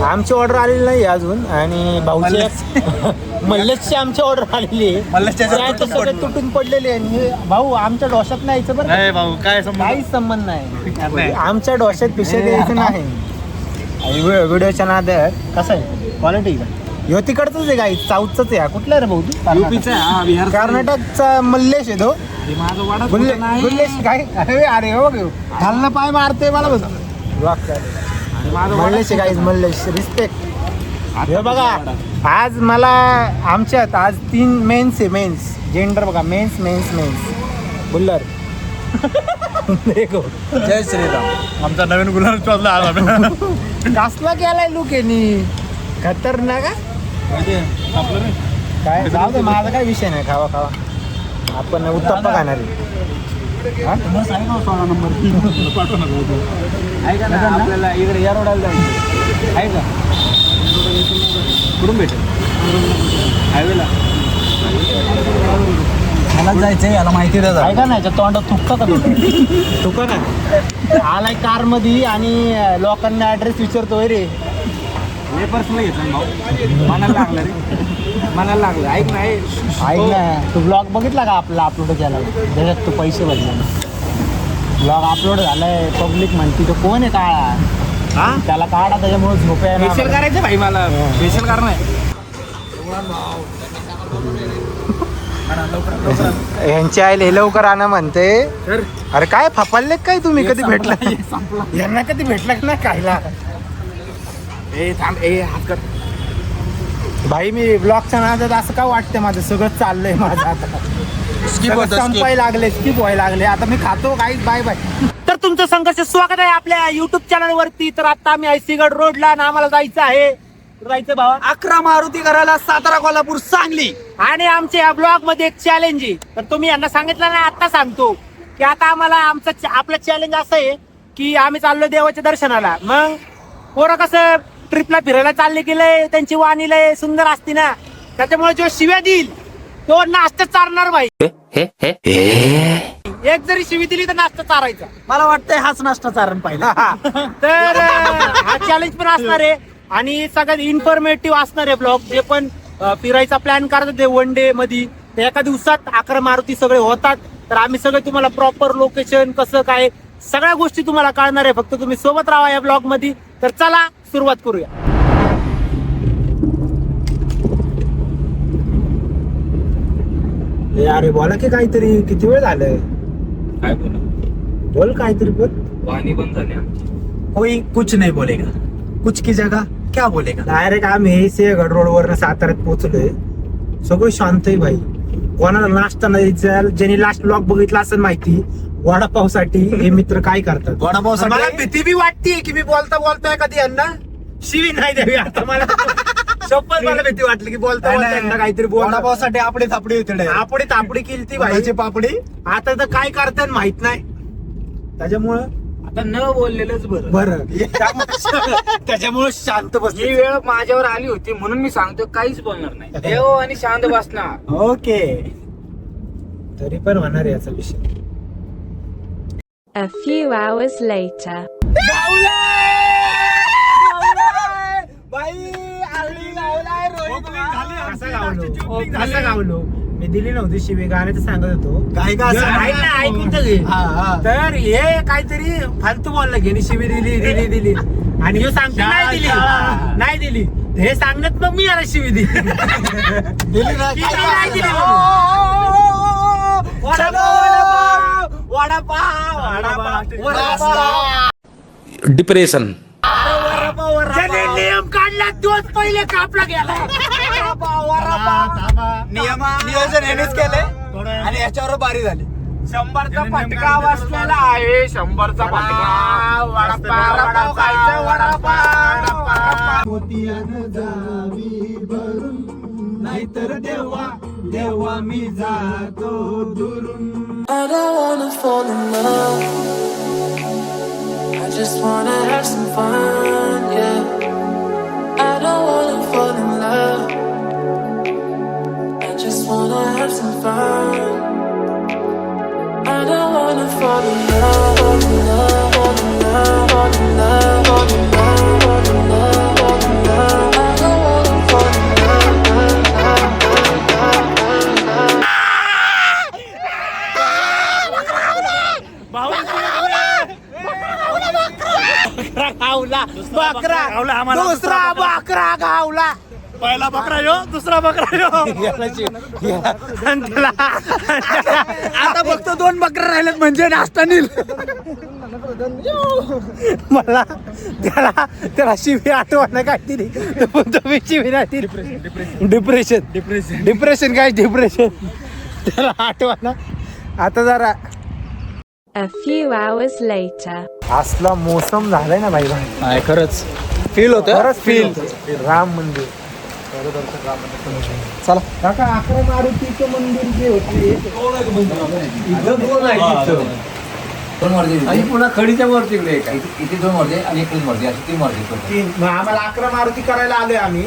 आमची ऑर्डर आलेली नाही अजून आणि भाऊची मल्लेशची आमची ऑर्डर आलेली आहे. सगळे तुटून पडलेले आहे. भाऊ आमच्या डोशात नाही यायचं बरं भाऊ काहीच संबंध नाही. आमच्या डोशात पिशे द्यायचं नाही. व्हिडिओच्या नादात कसं आहे क्वालिटी का ह्यो तिकडचंच आहे काही साऊथच आहे. कुठला रे भाऊ तू? युपीचा कर्नाटकचा मल्लेश आहे तो. मल्लेश काय अरे हो घालणं पाय मारते मला बघ मल्लेश आहे काही मल्लेश रिस्पेक्ट. हे बघा आज मला आमच्यात आज 3 मेन्स आहे. मेन्स जेंडर बघा मेन्स मेन्स मेन्स बुल्लर जय श्रीराम. आमचा नवीन गुलाब शोधला आला कसला केलाय लुक आहे खतरनाक काय जाऊ दे माझा काय विषय नाही. खावा खावा आपण उत्तप्पा खाणार आहे का आपल्याला इकडे या रोडाला जायचं आहे का कुठून भेटेल हायवेला मला जायचंय याला माहिती द्या आहे का नाही तोंडात थुकतं का थुका ना आलाय कार मध्ये आणि लोकांना ऍड्रेस विचारतोय रे. पेपर्सला घेतलं भाऊ मनाला लागलं रे मनाला लागलं. ऐक ना तू ब्लॉग बघितला का आपला अपलोड केला त्याच्यात तू पैसे भरले. ब्लॉग अपलोड झालाय पब्लिक म्हणती तो कोण आहे काळा त्याला काढा त्याच्यामुळे झोपे फेशियल करायचं भाई मला फेशियल करणं यांची आईले लवकर आणा म्हणते. अरे काय फापाले काय तुम्ही कधी भेटला यांना कधी भेटला का नाही खायला. हात कर भाई मी ब्लॉगच्या नादात असं का वाटतंय माझं सगळं चाललंय माझं आता संपायला लागले स्किप व्हायला लागले. आता मी खातो काहीच बाय बाय. तर तुमचं संघर्ष स्वागत आहे आपल्या युट्यूब चॅनल वरती. तर आता आम्ही ऐसीगड रोडला आणि आम्हाला जायचं आहे जायचं भावा 11 मारुती घराला सातारा कोल्हापूर सांगली. आणि आमच्या या ब्लॉग मध्ये एक चॅलेंज आहे. तर तुम्ही यांना सांगितलं ना आता सांगतो की आता आम्हाला आपलं चॅलेंज असं आहे की आम्ही चाललो देवाच्या दर्शनाला. मग पोरं कसं ट्रिपला फिरायला चालले गेले त्यांची वाणी लय सुंदर असते ना त्याच्यामुळे जो शिव्या देईल तो नाश्ता चारणार भाई. एक जरी शिवी दिली तर नाश्ता चारायचा. मला वाटतंय हाच नाश्ता चारण पाहिजे. तर हा चॅलेंज पण असणार आहे आणि सगळ्यात इन्फॉर्मेटिव्ह असणार आहे ब्लॉग. जे पण फिरायचा प्लॅन करतात ते 1 डे मध्ये ते एका दिवसात 11 मारुती सगळे होतात. तर आम्ही सगळे तुम्हाला प्रॉपर लोकेशन कसं काय सगळ्या गोष्टी तुम्हाला कळणार आहे. फक्त तुम्ही सोबत राहा या ब्लॉग मध्ये. तर चला सुरुवात करूया. अरे बोला की काहीतरी किती वेळ झालं काय बोल काहीतरी बोल. वाणी बंद झाली आमची. कोई कुछ नाही बोलेगा कुछ की जगह क्या बोलेगा. डायरेक्ट आम्ही सिंहगड रोड वर साताऱ्यात पोहोचलोय. सगळं शांत आहे भाई. कोणाला नाश्ता नाही ज्यांनी लास्ट ब्लॉग बघितला असेल माहिती वडापावसाठी हे मित्र काय करतात. वडापावसाठी मला भीती बी वाटते की मी बोलता कधी यांना शिवी नाही द्यावी. आता मला शपथ मला भीती वाटली की बोलता यांना काहीतरी वडापावसाठी आपडी थापडी होते आपडी तापडी केली ती भाईची पापडी. आता तर काय करतात माहित नाही त्याच्यामुळं आता न बोललेलंच बरं त्याच्यामुळे शांत बस. ही वेळ माझ्यावर आली होती म्हणून मी सांगतो काहीच बोलणार नाही. देव आणि शांत बसणार. ओके तरी पण होणार याचा विषय. A few hours later. कसा गावलो मी दिली नव्हती शिवी गाण्याचं सांगत होतो. काय का ऐकून तर हे काहीतरी फालतू बोलला घे शिवी दिली आणि हे सांगतो नाही दिली हे सांगण्यात मग मी याला शिवी दिली नाही दिली. डिप्रेशन नियम काढला तोच पहिले कापला गेला. नियोजन यानेच केलंय आणि याच्यावर बारी झाली. 100चा फटका बसलेला आहे. 100चा फटका वडापाव खायचा वडापाव नाहीतर देवा मी जातो दुरून. I don't wanna fall in love. I just wanna have some fun, yeah. I don't wanna fall in love. I just wanna have some fun. I don't wanna fall in love, fall in love, fall in love, fall in love, fall in love, fall in love, fall in love. गावला आम्हाला दुसरा बकरा गावला. पहिला बकरा यो, दुसरा बकरा यो. आणि त्याला आता फक्त 2 बकरा राहिलेत म्हणजे नाश्ता नील. मला त्याला शिवी आठवण काहीतरी, पण तुम्ही शिवी नाही. डिप्रेशन काय डिप्रेशन त्याला आठवण. आता जरा A few hours later. असला मोसम झालाय ना भाई. नाही खरंच फील होतं. खरंच फील. राम मंदिर. चला. काका 11 मारुतीचं मंदिर जे होते आणि पुन्हा खडीच्या वरती इकडे एक आहे. इथे 2 मर्दे आणि एक मर्दे अशी 3 मर्दे. मग आम्हाला 11 मारुती करायला आलोय आम्ही.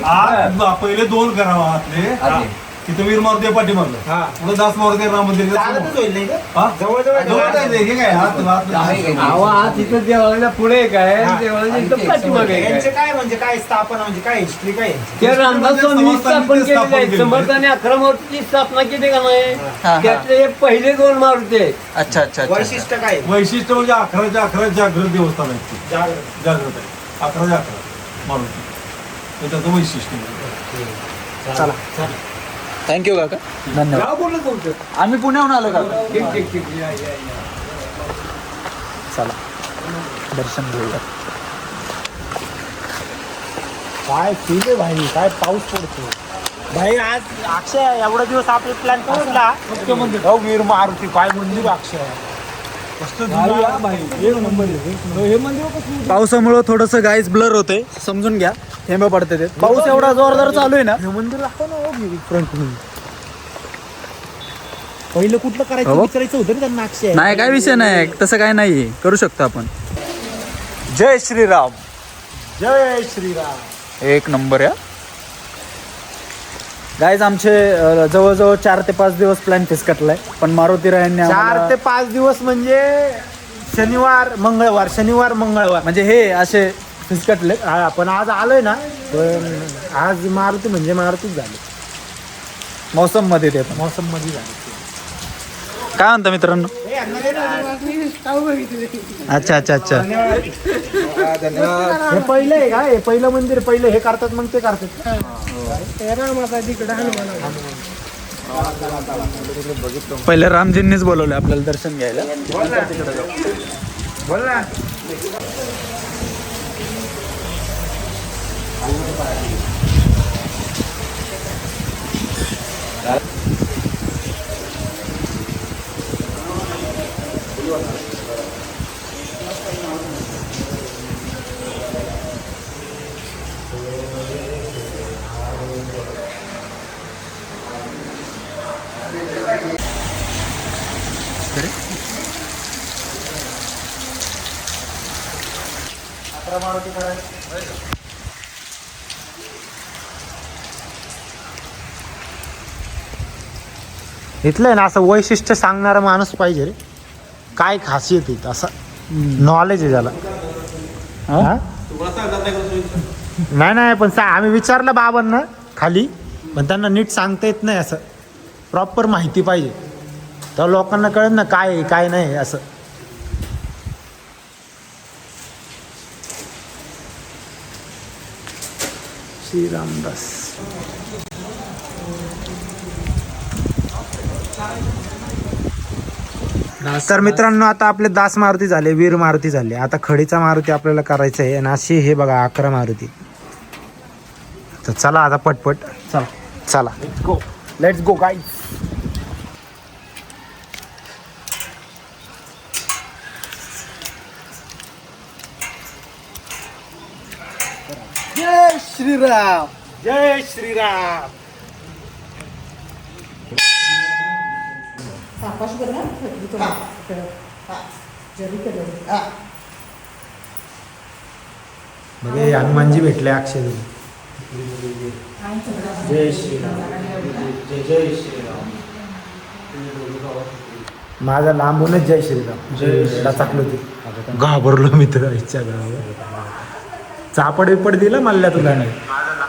पहिले 2 करावा तिथे वीर मारुती पाठी मारलं हा. पुढे 10 मारुती राम मंदिर चालतच होईल नाही का? हा? जवळ तिथं देवाला पुढे एक आहे हा. देवाला इथं पाठीमागे एक आहे. यांचे काय म्हणजे काय स्थापना म्हणजे काय हिस्ट्री काय यांची? ते रामदास स्वामींनी स्थापन केलेले स्थापन आहे. केलेले. समर्थाने 11 मारुतीची स्थापना केली का नाही. हा. त्यातले हे पहिले 2 मारुती आहेत. अच्छा अच्छा अच्छा. वैशिष्ट्य काय वैशिष्ट्य म्हणजे 11 जागृत देवस्थान आहे ते. जागरण. जागृत आहे 11 मारुती तर त्याचं वैशिष्ट्य आहे. चला थँक्यू काका. धन्यवाद. आम्ही पुण्याहून आलो काका. ठीक. चला दर्शन घेऊया. काय फील आहे भाई, काय पाऊस पडतो भाई. आज अक्षय एवढा दिवस आपले प्लॅन पोहोचला. हो वीर मारुती काय मंदिर अक्षय. पावसामुळं थोडस गाईज ब्लर होते, समजून घ्या. थेंब पडते ते. पाऊस एवढा जोरदार चालू आहे ना. हे मंदिर दाखव ना फ्रंट म्हणून. पहिलं कुठलं करायचं हो. विचारायचं होतं ना त्यांना अक्षय. नाही काय विषय नाही, तसं काय नाही, करू शकतो आपण. जय श्रीराम. जय श्रीराम. एक नंबर या गाईज. आमचे जवळजवळ 4 ते 5 दिवस प्लॅन फिसकटलाय, पण मारुती रायांनी 4 ते 5 दिवस म्हणजे शनिवार मंगळवार म्हणजे हे असे फिसकटले. हा. पण आज आलोय ना, पण आज मारुती म्हणजे मारुतीच झाली. मौसम मध्ये ते पण. मौसम मध्ये झाली. काय म्हणता मित्रांनो. अच्छा अच्छा अच्छा. हे पहिलं आहे का? हे पहिलं मंदिर, पहिलं हे करतात मग ते करतात. पहिले रामजींनीच बोलवले आपल्याला दर्शन घ्यायला. बोल ना. इथलं आहे ना असं वैशिष्ट्य सांगणारा माणूस पाहिजे रे. काय खासियत आहे असं नॉलेज आहे त्याला. हा? नाही पण आम्ही विचारलं बाबांना खाली, पण त्यांना नीट सांगता येत नाही. असं प्रॉपर माहिती पाहिजे तर लोकांना कळत ना काय आहे काय नाही असं. श्री रामदास. तर मित्रांनो आता आपले 10 मारुती झाले, वीर मारुती झाले. आता खडीचा मारुती आपल्याला करायचा आहे. आणि अशी हे बघा 11 मारुती. तर चला आता पटपट चला लेट्स गो गाईज. जय श्रीराम. जय श्रीराम. म्हणजे हनुमानजी भेटले अक्षय. जय श्रीराम. जय श्रीराम. माझा लांबूनच जय श्रीराम. जय टाकलं ते घाबरलो मित्र. इच्छा चापड विपड दिलं मल्ल्या तुला. नाही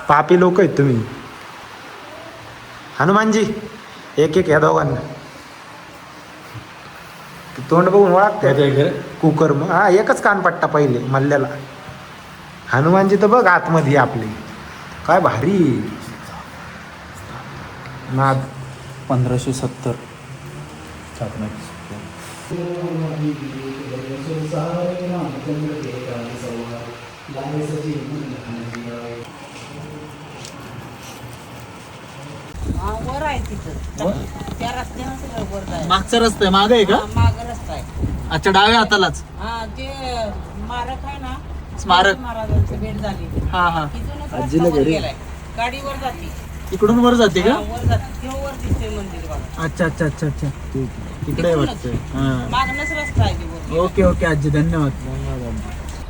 पापी लोक आहेत तुम्ही. हनुमानजी एक या दोघांना तोंड बघून ओळखते. कुकर हा एकच कानपट्टा पहिले मल्ल्याला. हनुमानजी तर बघ आतमध्ये आपली काय भारी नाद. 1570. वर आहे तिथं त्या रस्त्यानं सगळं वर जायचं. मागचा रस्ता आहे, माग आहे का? माग रस्ता आहे. अच्छा, डाव्या हातालाच. हा ते स्मारक आहे ना, स्मारक. महाराजांचं भेट झाली. हा हा. तिथूनच रस्ता वर गेलाय. गाडी वर जाते. इकडून वर जाते हा, का? वर जाते. तेव्हा वर दिसतंय मंदिर बघा. अच्छा अच्छा अच्छा अच्छा. तिकडे वाटतंय. हा. मागनच रस्ता आहे ते वर. ओके ओके आजी, धन्यवाद.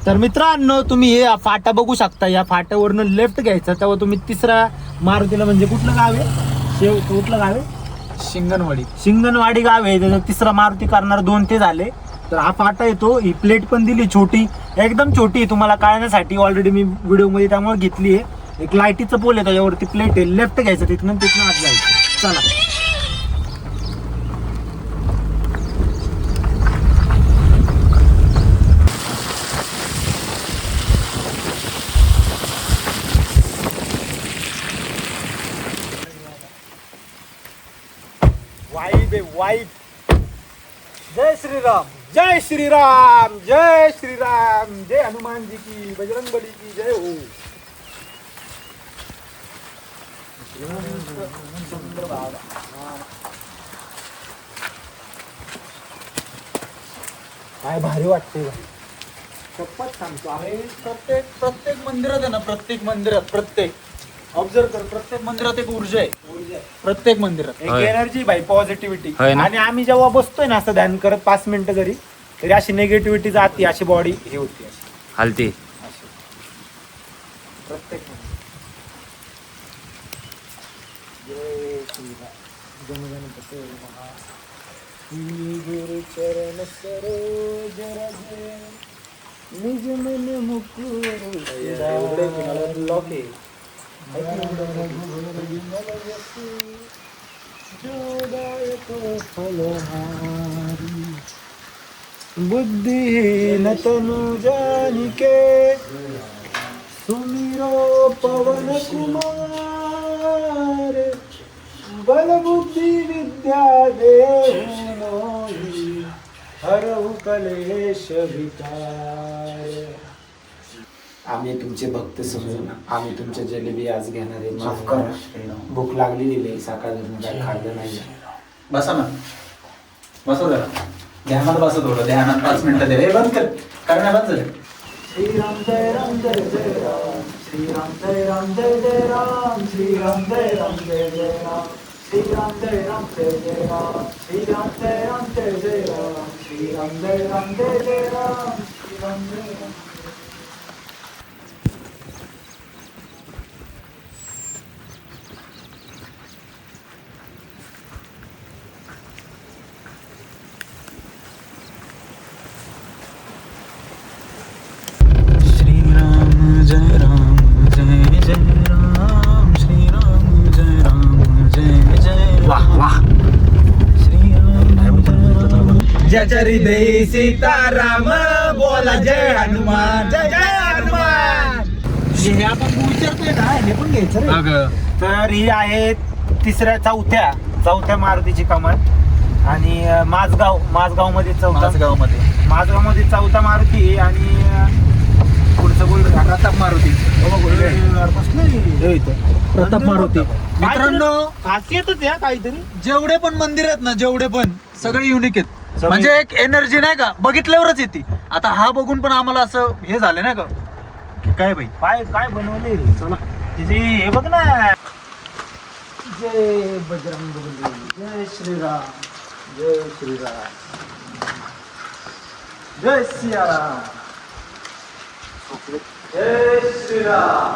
तर मित्रांनो, तुम्ही हे फाटा बघू शकता. या फाट्यावरनं लेफ्ट घ्यायचा, तेव्हा तुम्ही तिसरा मारुतीला, म्हणजे कुठलं गाव आहे, कुठलं गाव आहे, शिंगणवाडी. शिंगणवाडी गाव आहे. त्याचं तिसरा मारुती करणार 2 ते झाले. तर हा फाटा येतो. ही प्लेट पण दिली छोटी, एकदम छोटी आहे, तुम्हाला कळण्यासाठी. ऑलरेडी मी व्हिडिओमध्ये त्यामुळे घेतली आहे. एक लाईटीचं पोल आहे, त्याच्यावरती प्लेट आहे. लेफ्ट घ्यायचं, तिथनं आत जायचं. चला. वाईब आहे वाईब. जय श्रीराम, जय श्रीराम, जय श्रीराम, जय हनुमान जी की, बजरंग बली की जय हो. काय भारी वाटते. शपथ सांगतो आहे, प्रत्येक मंदिरात आहे ना, प्रत्येक मंदिरात ऑब्झर्व कर, प्रत्येक मंदिरात एक ऊर्जा आहे. प्रत्येक मंदिरात एक एनर्जी भाई, पॉझिटिव्हिटी. होय ना? आणि आम्ही जेव्हा बसतोय ना असं ध्यान करत 5 मिनिटं तरी अशी निगेटिव्हिटी जाते, अशी बॉडी हे होती अशी. हलती. प्रत्येक जय श्रीराम, जनगणपते नमः. श्री गुरु चरण सरोज रज, निज मन मुकुर. ब्लॉक आहे. बुद्धिहीन तनु जानिके, सुमिरो पवन कुमार. बल बुद्धि विद्या देहु मोहि, हरहु कलेश विकार. आम्ही तुमचे भक्त समजून आम्ही तुमच्या जलेबी आज घेणार आहे. माफ करा, भूक लागलेली आहे, सकाळ काय खाल्लं नाही. बसा ना, बसा जरा ध्यानात, बसा थोडं ध्यानात. 5 मिनिटं दे. बंद कर, करण्या बंद झाले. श्रीराम जय राम जय जय राम, श्रीराम जय राम जय जय राम, श्रीराम जय राम जय जय राम, श्रीराम जय राम जय जय राम, श्रीराम जय राम जय जय राम, श्रीराम जय राम जय जय राम, श्रीराम जय राम. जय राम जय जय राम, श्रीराम जय राम जय जय. वाह वाह. जय हृदय सीताराम, बोला जय हनुमान, जय जय हनुमान. हे आपण विचारतोय ना, हे पण घ्यायचं रे. तर ही आहे चौथ्या मारुतीची कमान. आणि माझगाव मध्ये माझगावमध्ये चौथा मारुती आहे. आणि पुढचं बोल प्रताप मारुती. प्रताप मारुती. मित्रांनो, खासियतच आहे काहीतरी. जेवढे पण मंदिर आहेत ना, जेवढे पण सगळे युनिक आहेत. म्हणजे एक एनर्जी नाही का, बघितल्यावरच येते. आता हा बघून पण आम्हाला असं हे झालं नाही का, की काय भाई काय बनवले. चला तिथे हे बघ ना. जय बजरंग बली, जय श्रीराम, जय श्रीराम, जय सियाराम, जय श्रीराम.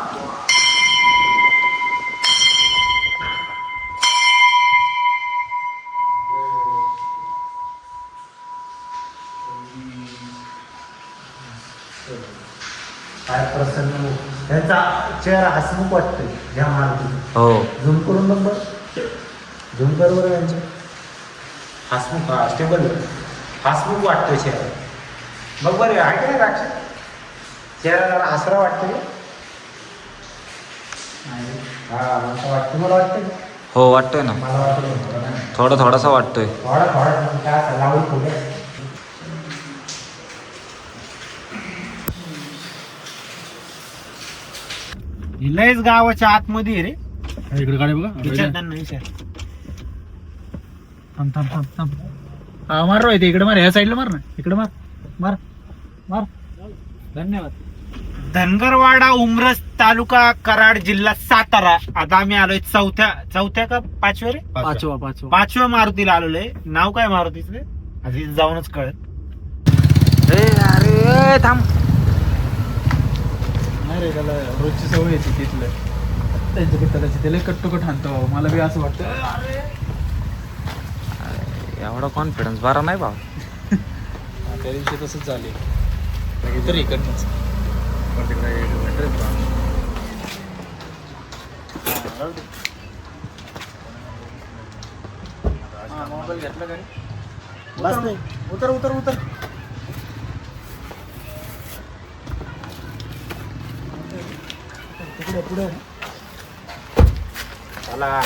काय प्रसन्न त्यांचा चेहरा हसमुख वाटतोय ह्या मारुती. हो. झूम करून बघ बरं, झूम कर बरं. यांचे हसमुख स्टेबल हसमुख वाटतोय चेहरा. बघ बरं आहे काय राक्षस. चेहरा जरा हसरा वाटतं हा असं वाटतं मला वाटतं हो वाटतोय ना, मला वाटतं थोडासा वाटतोय. थोडा काय असं लावून थोडं लयच गावाच्या आतमध्ये आहे रे. इकडे गाडी बघा विचार त्यांना विचार. थांब थांब थांब थांब. हा मार रो, इकडे मार, ह्या साईडला मार ना, इकडे मार मार मार. धन्यवाद. धनगरवाडा, उमरस तालुका, कराड, जिल्हा सातारा. आता आम्ही आलोय चौथ्या का पाचव्या रे, पाचव्या मारुतीला आलोय. नाव काय मारुतीचं रे? आधी जाऊनच कळत. अरे थांब. नाही रे, त्याला रोजची सवय येते तिथलं त्यांच्याकडे, त्याला त्याला कट्टोकट हाणतो. मला बी असं वाटतं अरे एवढा कॉन्फिडन्स बरा नाही भाऊ. त्या दिवशी तसंच झाले तर इकडनंच मोबाईल घेतला काय बस नाही. उतर उतर उतर. पुढे पुढे चला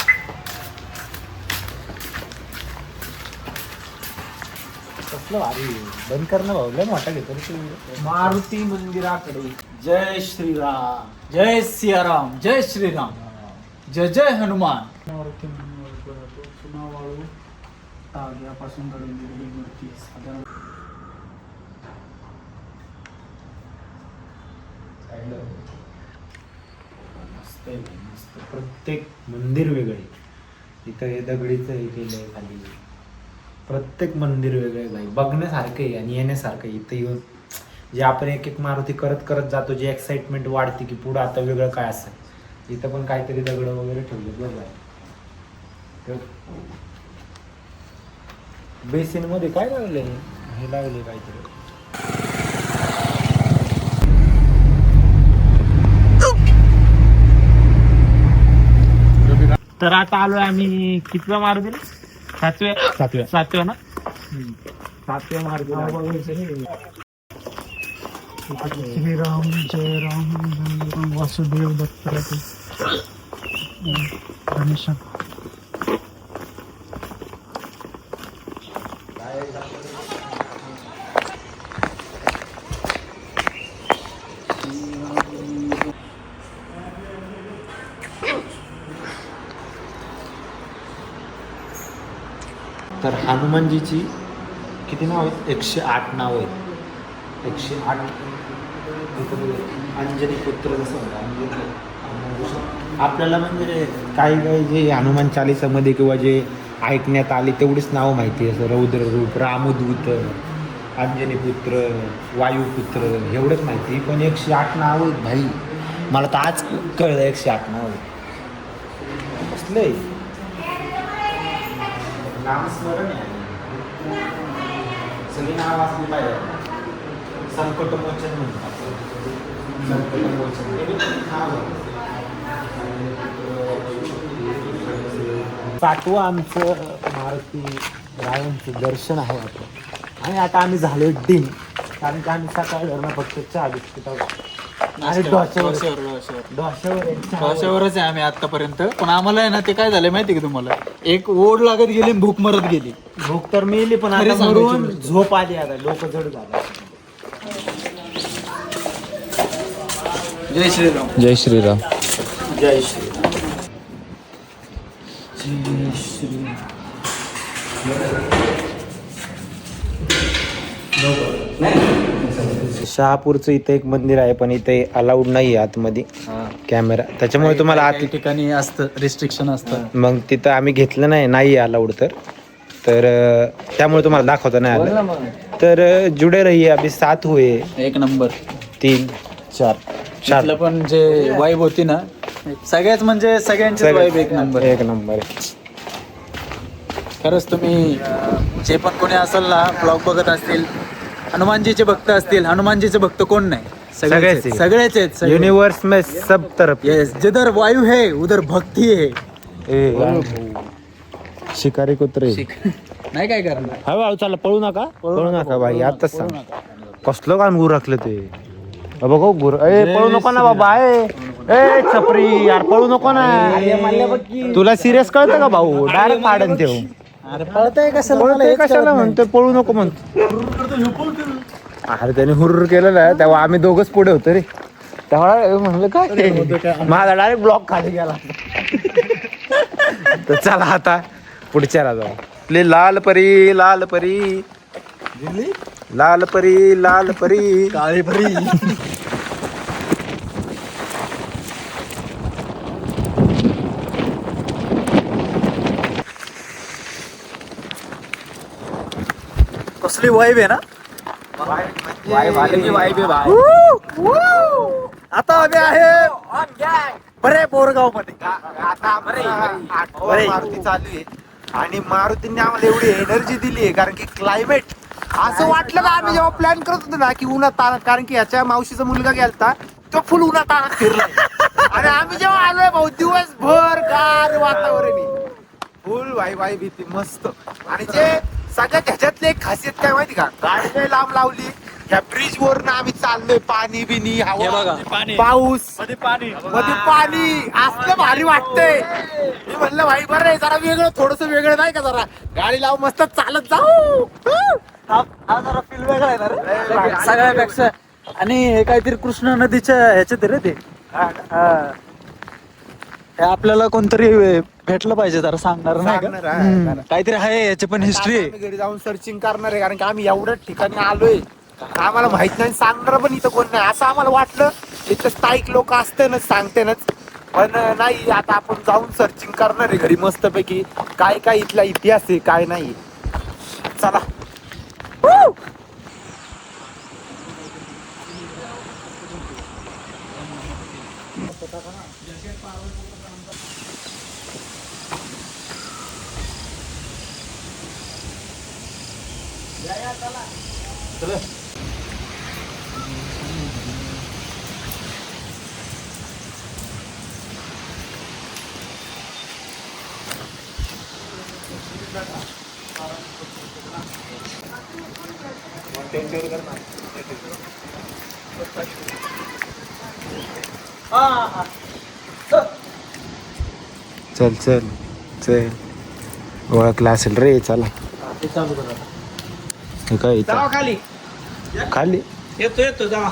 कसलं भारी. बंद कर ना भाऊ, लय मोठा घेतो रे तू. मारुती मंदिराकडे. जय श्रीराम. जय सियाराम, जय श्रीराम, जय जय हनुमान. मारुती सुनावाळू ताग्यापासून घडवलेली मूर्ती साधारण मस्त आहे, मस्त. प्रत्येक मंदिर वेगळे. इथं हे दगडीचं हे केलंय खाली. प्रत्येक मंदिर वेगळे भाई, बघण्यासारखं आहे आणि येण्यासारखं आहे. इथं येऊन जे आपण एक एक मारुती करत करत जातो, जी एक्साइटमेंट वाढते की पुढं आता वेगळं काय असेल. इथं पण काहीतरी दगड वगैरे ठेवले बरोबर आहे. बेसिन मध्ये काय लागले, हे लागले काहीतरी. तर आता आलोय आम्ही कितव्या मारुतीला? सातव्या ना. सातव्या मारुतीला. श्रीराम जय राम वासुदेव दत्त गणेश. तर हनुमानजीची किती नाव आहेत? 108 नाव आहेत. 108. अंजनी पुत्र जसं म्हणतात, अंजनी. आपल्याला म्हणजे काही काही जे हनुमान चालिसामध्ये किंवा जे ऐकण्यात आले तेवढीच नावं माहिती आहे. रौद्र रूप, रामदूत, अंजनी पुत्र, वायुपुत्र, एवढंच माहिती. पण 108 नाव आहेत भाई. मला तर आज कळलं 108 नाव आहेत. कसलं नामस्मरण आहे. सगळी नाव असली पाहिजे. संकटमोचन म्हणतात. सातवं आमचं मारुती रायांचं दर्शन आहे आता. आणि आता आम्ही झालोय डिन, कारण की आम्ही सकाळी धरणं फक्त चहा बिस्किट आणि डोश्यावरच आहे आम्ही आतापर्यंत. पण आम्हाला आहे ना, ते काय झालंय माहिती का तुम्हाला, एक ओढ लागत गेली, भूक मरत गेली. भूक तर मिळली पण खरी आता सांगायची मरून गोष्ट. झोप आली. आता लोक जड झाले. जय श्रीराम. जय श्रीराम. जय श्री शहापूरचं इथे एक मंदिर आहे, पण इथे अलाउड नाही आहे आतमध्ये कॅमेरा. त्याच्यामुळे तुम्हाला आत काही ठिकाणी असतं, रिस्ट्रिक्शन असतं. मग तिथं आम्ही घेतलं नाही अलाउड. तर त्यामुळे तुम्हाला दाखवता नाही आलं. तर जुडे रहिए, अभी 7 हुए. एक नंबर. 3 4 तिथलं पण जे वाईब होती ना, सगळ्याच म्हणजे सगळ्यांची वाईब एक नंबर. एक नंबर. खरंच तुम्ही जे पण कोणी असेल ना, ब्लॉग बघत असतील, हनुमानजीचे भक्त असतील, हनुमानजीचे भक्त कोण नाही, सगळेच आहेत. युनिवर्स में सब तरफ. येस, जिधर वायू है उधर भक्ती है. शिकारी कुत्रे नाही काय करणार. हळूहळू चला, पळू नका भाई. आताच सांग कसलं कानगुर राखलं ते. बघू पळू नको ना बाबा ए छपरी यार पळू नको ना तुला सिरियस कळतं का भाऊ डायरेक्ट पाडन ते कशाला म्हणतो पळू नको म्हणतो अरे त्याने हुर्र केलेलं तेव्हा आम्ही दोघच पुढे होतो रे तेव्हा म्हणलं काय माझा डायरेक्ट ब्लॉक खाली गेला तर चला आता पुढच्याला जाऊ आपली लाल परी लाल परी लाल परी लाल परी काळी भरी कसली वाईब आहे ना आता आम्ही आहे बरे बोरगाव मध्ये मारुती चालू आहे आणि मारुतीने आम्हाला एवढी एनर्जी दिली आहे कारण की क्लायमेट असं वाटलं ना आम्ही जेव्हा प्लॅन करत होतो ना की उन्हात तानात कारण की याच्या मावशीचा मुलगा गेलता तो फुल उन्हात तानात फिरला आणि आम्ही जेव्हा आलोय भाऊ दिवसभर गार वातावरण फुल वाई भीती मस्त आणि जे सगळ्यात ह्याच्यातली एक खासियत काय माहिती का गाडी काही लांब लावली ह्या ब्रिज वरनं आम्ही चाललोय पाणी बिनी हवा पाऊस मध्ये पाणी असलं भारी वाटतंय मी म्हणलं भाई बरं आहे जरा वेगळं थोडस वेगळं नाही का जरा गाडी लावून मस्त चालत जाऊ हा जरा फील वेगळा आहे ना रे सगळ्यापेक्षा आणि हे काहीतरी कृष्णा नदीच्या ह्याच्यात आहे रे ते हे आपल्याला कोणतरी भेटलं पाहिजे जरा सांगणार नाही का काहीतरी आहे याची पण हिस्ट्री आहे घरी जाऊन सर्चिंग करणार आहे कारण की आम्ही एवढ्या ठिकाणी आलोय आम्हाला माहित नाही सांगणार पण इथं कोण नाही असं आम्हाला वाटलं इथं स्थायिक लोक असतेनच सांगतेनच पण नाही आता आपण जाऊन सर्चिंग करणार आहे घरी मस्त पैकी काय काय इथला इतिहास आहे काय नाही चला चल चल चल ओळखला असेल रे चला हे काय खाली खाली येतो जा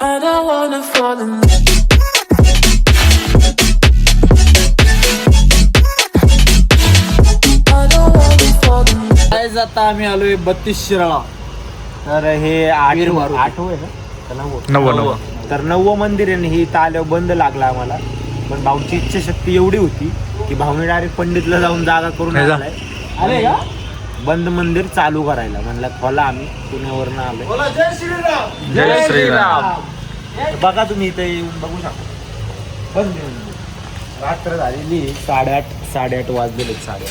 I don't wanna fall in love. I don't wanna fall in love. आज आता आम्ही आलोय 32 शिराळा तर हे आठवं आहे ना नववं तर 9वं मंदिर आहे हे इथं आल्यावर बंद लागला आम्हाला पण भाऊची इच्छाशक्ती एवढी होती की भाऊने डायरेक्ट पंडितला जाऊन जागा करून आले का बंद मंदिर चालू करायला म्हणलं खोला आम्ही पुण्यावरनं आलोय जय श्रीराम बघा तुम्ही इथे येऊन बघू शकता बंद रात्र झालेली 8:30 वाजलेले 8:30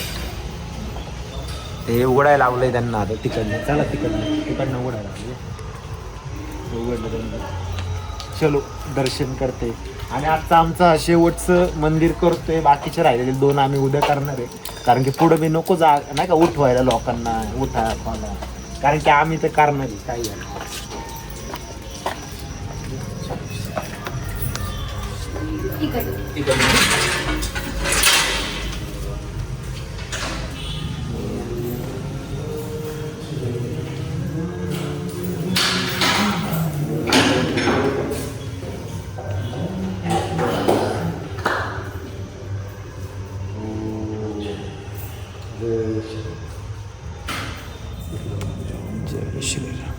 ते उघडायला लावलंय त्यांना आता तिकडनं चला तिकडनं उघडायला उघडलं चलो दर्शन करते आणि आजचं आमचं शेवटचं मंदिर करतोय बाकीचे राहिलेले 2 आम्ही उद्या करणार आहे कारण की पुढं मी नको जा नाही का उठवायला लोकांना उठा कारण की आम्ही तर करणार आहे काही जय श्रीराम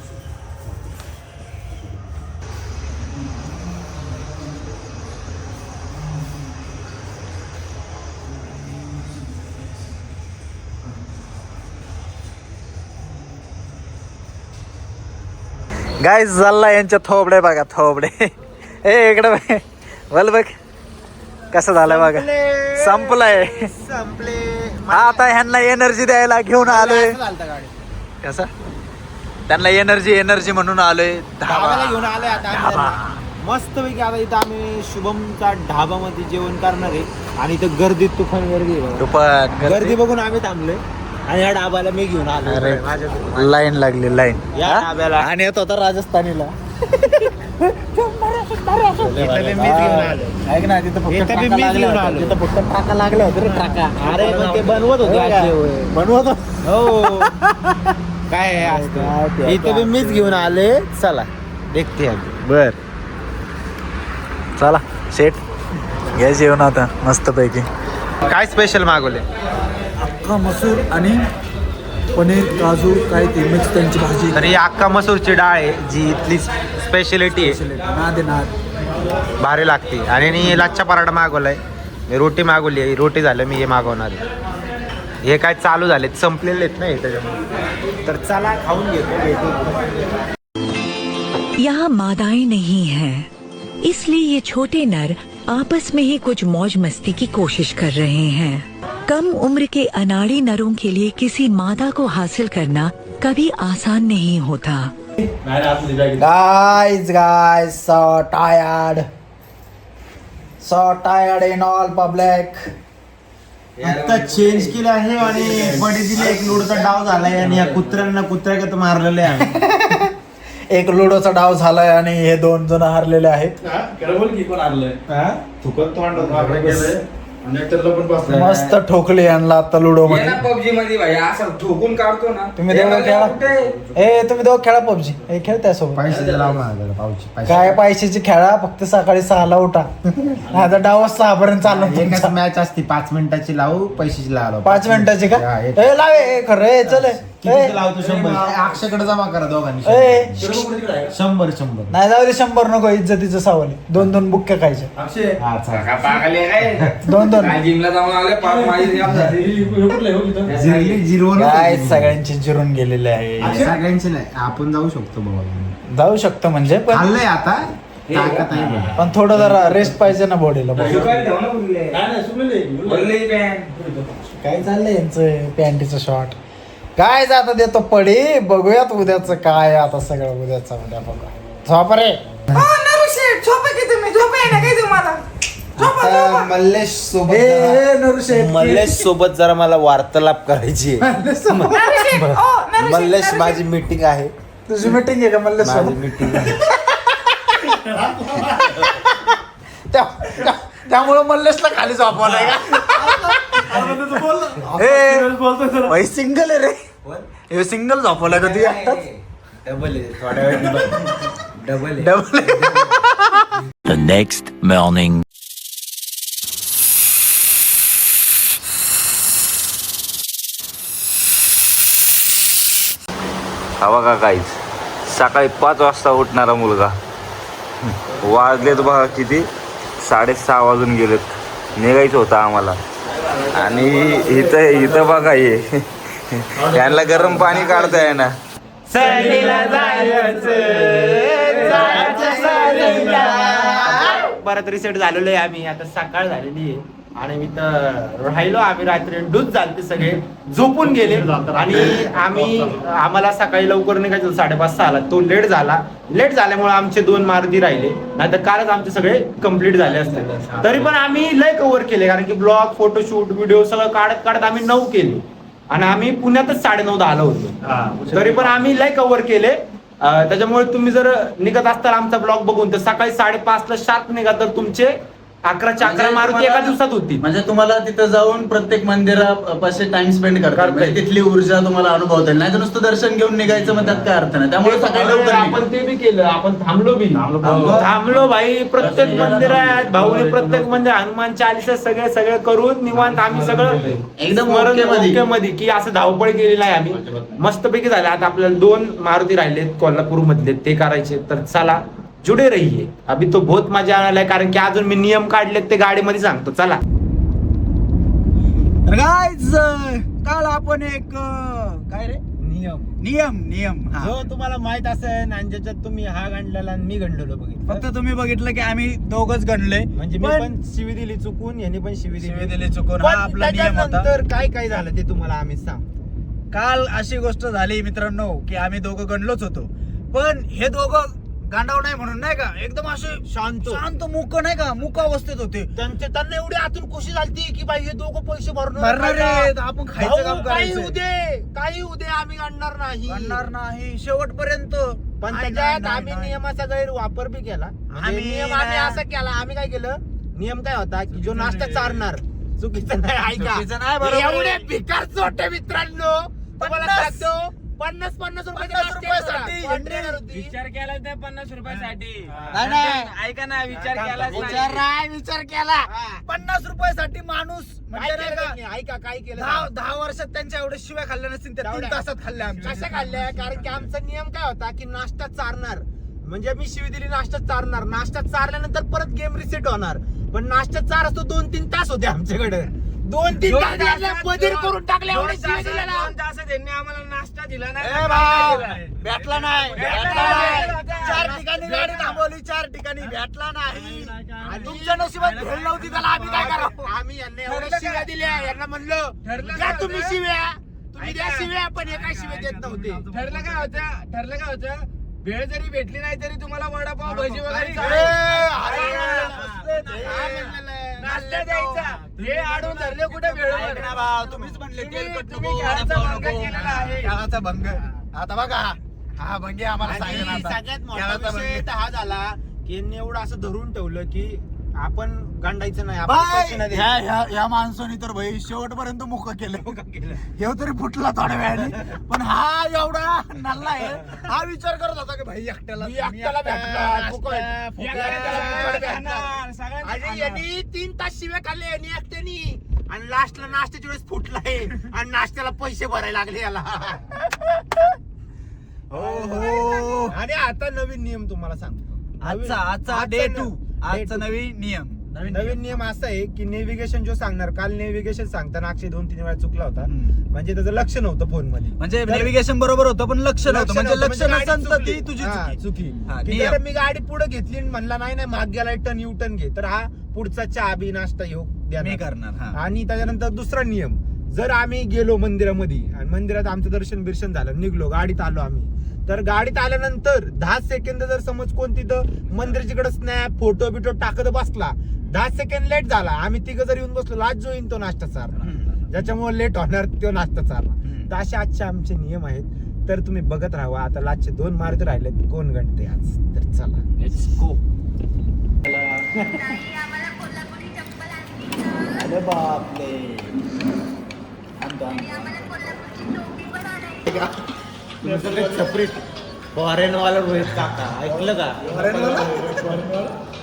गाईज चालला यांच्या थोबडे बघा थोबडे. ए इकडे बघ. बोल बघ कसं झालं बघा. संपलंय. हा आता ह्यांना एनर्जी द्यायला घेऊन आलोय. कसं त्यांना एनर्जी म्हणून आलोय. ढाबाला घेऊन आलोय आता मस्त पैकी. आता इथं आम्ही शुभमचा ढाबामध्ये जेवण करणार आहे आणि इथं गर्दी तुफान गर्दी आहे. दुपार गर्दी बघून आम्ही थांबलोय आणि या ढाबाला मी घेऊन आलो. लाईन लागली लाईन. या ढाब्याला आणि येत होता राजस्थानीला. ऐक ना तिथं फक्त इथं बी टाका मीच लागल्या घेऊन होत्या. आलो. तिथं फक्त टाका लागल्या होत्या रे टाका. अरे पण ते बनवत होते आज जेवण. बनवत हो काय आहे आज ते? इथं बी मीच घेऊन आले. चला देखते आम्ही. बर चला शेट घ्या जेवण आता मस्त पैकी. काय स्पेशल मागवले? अख्खा मसूर आणि पनीर काजू काय ते मिक्स त्यांची भाजी. तर ही अख्खा मसूरची डाळ आहे जी इथली स्पेशलिटी आहे. नाद आहे, नाद. भारी लागते. आणि लाच्छा पराठा मागवलाय. मी रोटी मागवली आहे. रोटी झालं मी हे मागवणार आहे. हे काय चालू झालेत संपलेले आहेत नाही त्याच्यामुळे. तर चला खाऊन घेतो. यहाँ मादाएं नहीं हैं, इसलिए ये छोटे नर आपस में ही कुछ मौज मस्ती की कोशिश कर रहे हैं. कम उम्र के अनाड़ी नरों के लिए किसी मादा को हासिल करना कभी आसान नहीं होता. Guys, so tired in all public. आता चेंज केलं आहे आणि बडी दिली. एक लोडचा डाव झालाय आणि या कुत्र्यागत मारलेले आहे. एक लुडोचा डाव झालाय आणि हे 2 जण हारलेले आहेत. मस्त ठोकले यांना आता लुडो मध्ये. पबजी मध्ये भाई असं ठोकून काढतो ना. तुम्ही दोघं खेळा. तुम्ही दोघं खेळा पबजी. खेळ त्यासोबत. काय पैशाची खेळा. फक्त सकाळी 6ला उठा. आता डाव 6 पर्यंत चालू. मॅच असते 5 मिनिटाची लावू. पैशाची लावू. 5 मिनिटाची का? लावे खरं चल. लावतो 100. अक्षयकडे जमा करा दोघांनी. 100 नाही जाऊ दे 100 नको. इज्जतीचं सावली. 2 बुक्क्या खायचे. 2 जिमला जाऊन आले पाच माझी काय सगळ्यांचे जिरून गेलेले आहे. सगळ्यांचे नाही. आपण जाऊ शकतो बाबा. जाऊ शकतो म्हणजे पण खाल्लंय आता. ताकद आहे. पण थोडं जरा रेस्ट पाहिजे ना बॉडीला. काय चाललंय यांचं पॅन्टीचं शॉर्ट. काय आता देतो पडी. बघूयात उद्याचं काय. आता सगळं उद्याचं उद्या बघा. झोप रे. मल्लेश सोबत जरा मला वार्तालाप करायची आहे. मल्लेश माझी मीटिंग आहे. तुझी मीटिंग आहे का मल्लेश माझी सोबत? मीटिंग आहे. त्यामुळे मल्लेशला खाली झोपवा नाही का? सिंगल आहे रे. हे सिंगल झोपवलाय का तू एकटाच? डबल आहे. थोड्या वेळ double double. The next morning. हा बघा काहीच सकाळी 5 वाजता उठणारा मुलगा. वाजलेत बघा किती 6:30 वाजून गेलेत. निघायचं होतं आम्हाला. आणि इथं बघा हे यांना गरम पाणी काढताय ना. परत रिसेट झालेलो आहे आम्ही. आता सकाळ झालेली आहे आणि मी तर राहिलो. आम्ही रात्री डूज झाले सगळे झोपून गेले आणि आम्हाला सकाळी लवकर निघायचं 5:30-6ला. तो लेट झाल्यामुळे आमचे 2 मारुती राहिले. नाहीतर कालच आमचे सगळे कम्प्लीट झाले असते. तरी पण आम्ही लय कव्हर केले. कारण की ब्लॉग फोटोशूट व्हिडिओ सगळं काढत आम्ही 9 केले आणि आम्ही पुण्यातच 9:30-10ला होतो. तरी पण आम्ही लय कव्हर केले. त्याच्यामुळे तुम्ही जर निघत असताल आमचा ब्लॉग बघून तर सकाळी 5:30ला शार्प निघा तर तुमचे 11 मारुती एका दिवसात होती. म्हणजे तुम्हाला तिथं जाऊन प्रत्येक मंदिरापाशी टाइम स्पेंड करता म्हणजे तिथली ऊर्जा तुम्हाला अनुभवता येईल. नाही तर नुसतं दर्शन घेऊन निघायचं मग त्यात काय अर्थ नाही. त्यामुळे सकाळी लवकर आपण ते बी केलं. आपण थांबलो भाई. प्रत्येक मंदिरात भाऊने प्रत्येक मंदिर हनुमान चालीसा सगळं करून निवांत आम्ही सगळं एकदम मध्ये की असं धावपळ केलेली नाही आम्ही. मस्तपैकी झालं. आता आपल्याला 2 मारुती राहिलेत कोल्हापूर मधले ते करायचे. तर चला जुडे रहिये. अभी तो बहुत मजा आलाय. कारण की अजून मी नियम काढलेत ते गाडीमध्ये सांगतो. चला. गाईज काल आपण एक काय रे नियम हा. जो तुम्हाला माहित असेल आणि ज्याच्यात तुम्ही हा गणलेला आणि मी गणलेलो बघितलं. फक्त तुम्ही बघितलं की आम्ही दोघच गणले, म्हणजे मी पण शिवी दिली चुकून, यांनी पण शिवी दिली चुकून. हा पण आपला नियम होता. त्याच्यानंतर काय काय झालं ते तुम्हाला आम्ही सांग. काल अशी गोष्ट झाली मित्रांनो की आम्ही दोघं गणलोच होतो, पण हे दोघं गांडाव नाही म्हणून नाही का एकदम असे शांत मुक नाही का मुक अवस्थेत होते. त्यांना एवढी आतून खुशी झाली की बाई हे दोघं पैसे भरणार आहेत, आपण खायचं काम काही करायचं, काही उदे आम्ही गणणार नाही शेवटपर्यंत. पण त्याच्यात आम्ही नियमाचा गैरवापर बी केला. आम्ही असा केला, आम्ही काय केलं, नियम काय होता की जो नाश्ता चारणार चुकीचं नाही चुकीचं नाही, ऐका. बरोबर. एवढे भिकार चोटे मित्रांनो, तुम्हाला सांगतो 50 रुपयासाठी विचार केलाच नाही 50 रुपयासाठी. नाही ऐका ना, विचार केलाच विचार केला 50 रुपयासाठी माणूस म्हणजे नाही का, ऐका काय केलं 10 वर्षात त्यांच्या एवढ्या शिव्या खाल्ल्या नसतील त्या 3 तासात खाल्ल्या आमच्या. कशा खाल्ल्या, कारण की आमचा नियम काय होता की नाश्ता चारणार, म्हणजे मी शिवी दिली नाश्ता चारणार, नाश्ता चारल्यानंतर परत गेम रिसेट होणार. पण नाश्ता चार असतो 2-3 तास होते आमच्याकडे, 2-3 तास बदल करून टाकले. एवढे शिवी दिले ना. 2 तास त्यांनी आम्हाला नाश्ता दिला ए भाऊ, नाही. भेटला नाही. 4 ठिकाणी गाडी थांबवली, 4 ठिकाणी भेटला नाही. आणि तुमच्या नशिबात भेट नव्हती, त्याला आम्ही काय करावं. आम्ही यांना एवढ्या शिव्या दिल्या, यांना म्हणलं द्या तुम्ही शिव्या, तुम्ही द्या शिव्या, पण हे काय शिव्या देत नव्हते. ठरलं काय होतं वेळ जरी भेटली नाही तरी तुम्हाला वडापाव भजी वगैरे नाश्ता द्यायचा. हे आडून धरले कुठे वेळ ऐक ना भाऊ, तुम्हीच म्हणले तेलकट नको, खेळाचा वडापाव भंग नको. केलेला आहे. खेळाचा भंग. आता बघा हा भंगे आम्हाला आणि सांगेल आता. सगळ्यात मोठा खेळाचा विषय भंग. तर हा झाला की यांनी एवढं असं धरून ठेवलं की आपण गांडायचं नाही, आपण पैसे नाही द्यायचे. ह्या माणसाने तर भाई शेवटपर्यंत मुख केलं. हे तरी फुटला थोड्या वेळाने, पण हा एवढा नल्ला आहे. हा विचार करत होता की भाई एकट्याला मी एकट्याला भेटणार, फुकट. एकट्याला फुकट भेटणार, भेटणार. सगळ्यांना आणि खाणार. यांनी 3 तास शिव्या खाल्ले यांनी एकट्यानी, आणि लास्टला नाश्त्याच्या वेळेस फुटलाय आणि नाश्त्याला पैसे भरायला लागले याला. हो. आणि आता नवीन नियम तुम्हाला सांगतो. आजचा डे 2 आजचा नवीन नियम. नवीन नियम असा आहे की नेव्हिगेशन जो सांगणार, काल नेव्हिगेशन सांगताना अक्षय 2-3 वेळा चुकला होता, म्हणजे त्याचं लक्ष नव्हतं फोन मध्ये. म्हणजे नेव्हिगेशन बरोबर होतं पण लक्ष नव्हतं, म्हणजे लक्ष गाडी नसेल तर चुकली. ती तुझी हा, चुकी. चुकी. हा, की नियम. जर मी गाडी पुढे घेतली आणि म्हणला नाही माग गेला टर्न यू टर्न घे, तर हा पुढचा चहा बी नाश्ता येऊ द्या मी करणार. हा. आणि त्याच्यानंतर दुसरा नियम, जर आम्ही गेलो मंदिरामध्ये आणि मंदिरात आमचं दर्शन बिर्शन झालं, निघलो, गाडीत आलो आम्ही, तर गाडीत आल्यानंतर 10 सेकंद जर समज कोण तिथं मंदिराच्याकडे स्नॅप फोटो बिटो टाकत बसला, 10 सेकंड लेट झाला, आम्ही तिघं जर येऊन बसलो, आज जो येईन तो नाश्ता चारणार, ज्याच्यामुळे लेट होणार तो नाश्ता चारणार. तर असे आजचे आमचे नियम आहेत. तर तुम्ही बघत राहा. आता लास्टचे 2 मारुती राहिलेत, कोण गणते आज. तर चला लेट्स गो. अरे बापरे. सेपरेट फॉरेनवाला रोहित काका, ऐकलं का?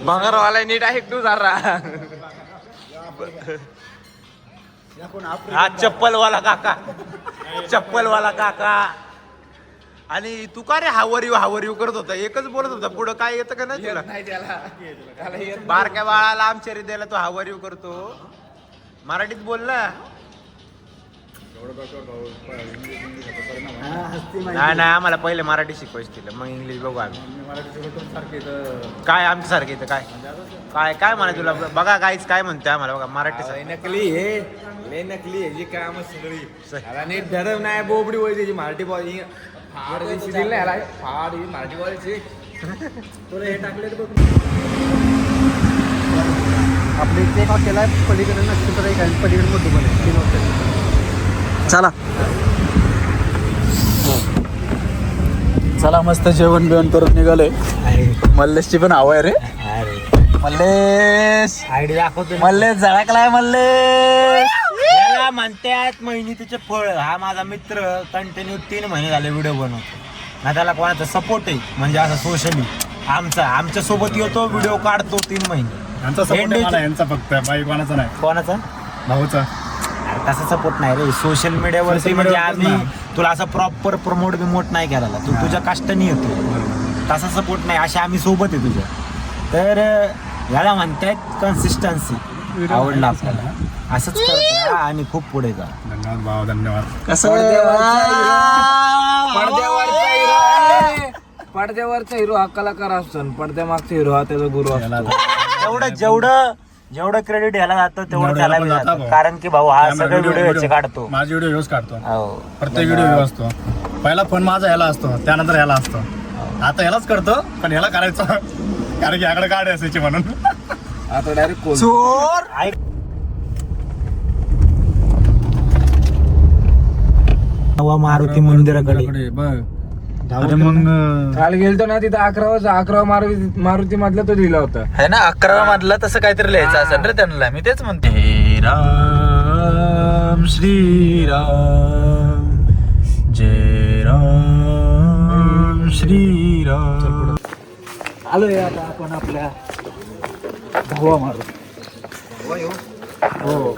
भंगारवाला नीट आहे तू जरा. हा चप्पलवाला काका आणि तू का रे हावर यू करत होता, एकच बोलत होता, पुढं काय येतं का नाही तुला? बारक्या बाळाला आमच्या द्यायला तो हावर यू करतो. मराठीत बोल ना. नाही आम्हाला पहिले मराठी शिकवायचं तिला, मग इंग्लिश बघू आम्ही. काय आमच्यासारखे इथं काय काय म्हणा तुला बघा, काहीच काय म्हणते आम्हाला बघा मराठी नकली हे नकली आहे जी काम सगळी नीट धरव नाही बोबडी वळची मराठी बॉल फाड दिली याला फाड ही मराठी बॉलची तुला हे टाकले आपले इथे एक हॉटेल आहे पलीकडे नक्षत्र एक आहे, पलीकडे मोठं पण आहे, 3 हॉटेल. चला चला मस्त जेवण बिवण करून निघालोय. मल्लेशची पण हवा आहे रे. मल्लेश आयडी दाखवतो. मल्लेश झळकलाय. मल्लेश याला म्हणतात मेहनतीचे फळ. हा माझा मित्र कंटिन्यू 3 महिने झाले व्हिडिओ बनवतो ना, त्याला कोणाचा सपोर्ट आहे म्हणजे असं सोशली आमच्या सोबत येतो, व्हिडिओ काढतो 3 महिने. यांचा फक्त बाई कोणाचा नाही, कोणाचा भाऊचा. तसा सपोर्ट नाही रे सोशल मीडियावरती, म्हणजे आम्ही तुला असं प्रॉपर प्रमोट बिमोट नाही करायला, तू तुझ्या कष्टाने येतो, तसा सपोर्ट नाही. असे आम्ही सोबत आहे तुझ्या. तर याला म्हणतात कन्सिस्टन्सी. आवडला आपल्याला असंच करत राहा आणि खूप पुढे जा. धन्यवाद भाऊ, धन्यवाद. पडद्यावरचा हिरो हा कलाकार असतो आणि पडद्यामागचा हिरो हा त्याचा गुरु असतो. जेवढं क्रेडिट ह्याला जातं तेवढं जेवढं त्याला याला बी पण जातं. जातं भाऊ. कारण की भाऊ हा कॅमेरा सगळे व्हिडिओ ह्याचे काढतो. माझे व्हिडिओ ह्योच काढतो. हो. प्रत्येक व्हिडिओ ह्यो असतो. पहिला फोन माझा ह्याला असतो, त्यानंतर ह्याला असतो. आता ह्यालाच करतो पण ह्याला करायचं कारण की याकडे गाडी असायची म्हणून. आता डायरेक्ट चोर ऐक नवा मारुती मंदिराकडे बघ. अरे मग काल गेलतो ना तिथं 11 मारुती मधला तो लिहिला होता. है ना 11 मधलं तसं काहीतरी लिहायचं असेल रे त्यांना. मी तेच म्हणते हे राम श्रीराम जय राम श्रीराम. आलोय आता आपण आपल्या धावा मारू. हो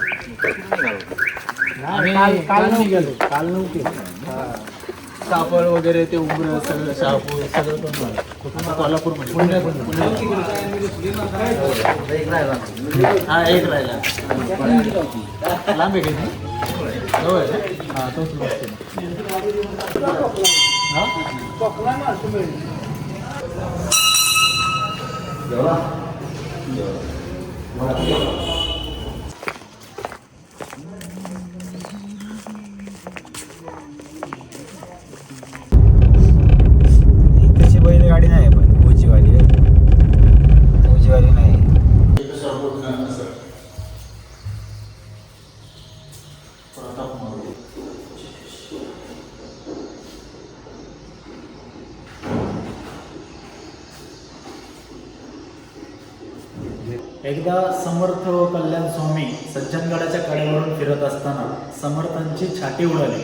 काल नव्हते सापळ वगैरे ते उघड सगळं शापूर सगळं पण कोल्हापूर मध्ये एक राहिला लांब आहे का हा तोच तशी बैलगाडी नाही पण ओजीवाली नाही. एकदा समर्थ व कल्याण स्वामी सज्जनगडाच्या कडेवरून फिरत असताना समर्थांची छाती उडाली.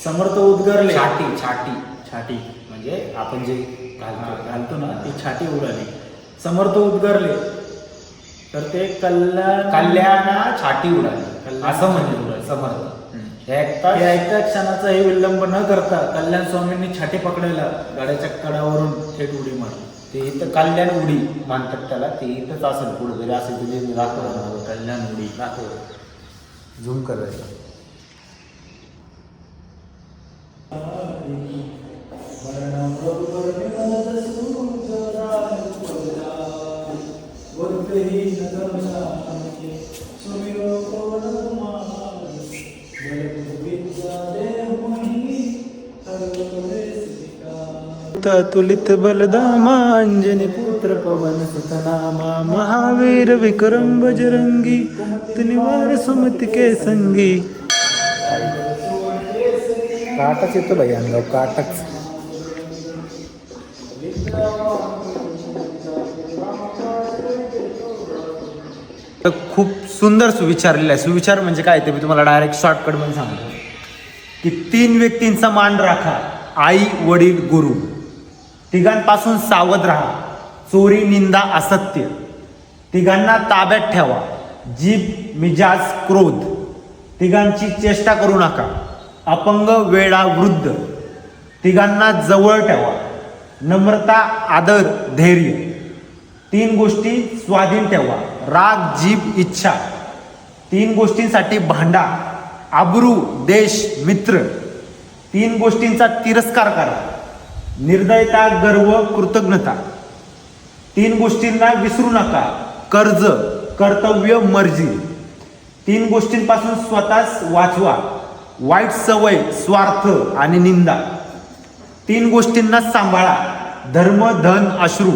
समर्थ उद्गारले. छाटी म्हणजे आपण जे घालतो ना ती छाटी उडाली. समर्थ उद्गारले तर ते कल्याणा छाटी उडाली असं म्हणजे समर्थ. एका क्षणाचाही विलंब न करता कल्याण स्वामींनी छाटी पकडायला गाड्याच्या कडावरून थेट उडी मारली. ते इथं कल्याण उडी मानतात त्याला. ते इथंच असेल पुढे जरी असेल तुझे दाखव कल्याण उडी दाखव झूम करायचं. तुलित बलदामा अंजनी पुत्र पवन सुतनामा महावीर विक्रम बजरंगी निवार सुमति के संगी. काटच येतो भाई अंगाव काटच. खूप सुंदर सुविचारलेला आहे. सुविचार म्हणजे काय ते मी तुम्हाला डायरेक्ट शॉर्टकट मध्ये सांगतो की 3 व्यक्तींचा मान राखा. आई वडील गुरु. तिघांपासून सावध राहा. चोरी निंदा असत्य. तिघांना ताब्यात ठेवा. जीभ मिजाज क्रोध. तिघांची चेष्टा करू नका. अपंग वेडा वृद्ध. तिघांना जवळ ठेवा. नम्रता आदर धैर्य. 3 गोष्टी स्वाधीन ठेवा. राग जीभ इच्छा. 3 गोष्टींसाठी भांडा. आबरू देश मित्र. 3 गोष्टींचा तिरस्कार करा. निर्दयता गर्व कृतज्ञता. 3 गोष्टींना विसरू नका. कर्ज कर्तव्य मर्जी. 3 गोष्टींपासून स्वतःच वाचवा. वाईट सवय स्वार्थ आणि निंदा. 3 गोष्टींना सांभाळा. धर्म धन अश्रू.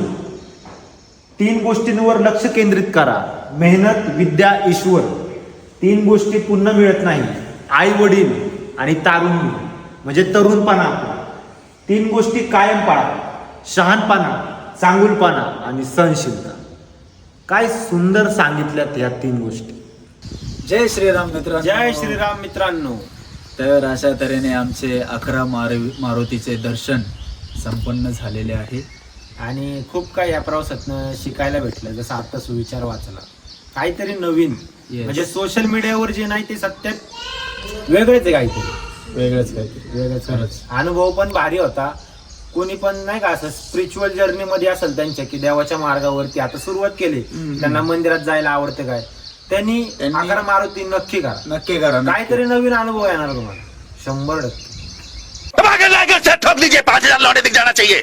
3 गोष्टींवर लक्ष केंद्रित करा. मेहनत विद्या ईश्वर. 3 गोष्टी पुन्हा मिळत नाही. आई वडील आणि तारुण्य म्हणजे तरुणपणा. 3 गोष्टी कायम पाळा. शहाणपणा चांगुलपणा आणि सहनशीलता. काय सुंदर सांगितल्यात ह्या 3 गोष्टी. जय श्रीराम मित्रांनो. जय श्रीराम मित्रांनो. तर अशा तऱ्हेने आमचे 11 मारुतीचे दर्शन संपन्न झालेले आहे. आणि खूप काही या प्रवासातनं शिकायला भेटलं. जसं आता सुविचार वाचला काहीतरी नवीन. म्हणजे सोशल मीडियावर जे नाही ते सत्यात वेगळेच आहे. काहीतरी वेगळंच अनुभव पण भारी होता. कोणी पण नाही का असं स्पिरिच्युअल जर्नी मध्ये असेल त्यांच्या की देवाच्या मार्गावरती आता सुरुवात केली त्यांना मंदिरात जायला आवडतं काय त्यांनी आकार मारुती नक्की करा. नक्की करा. काहीतरी नवीन अनुभव येणार तुम्हाला 100%. ठोक लीजिए 5,000 लौटे दिख जाना चाहिए.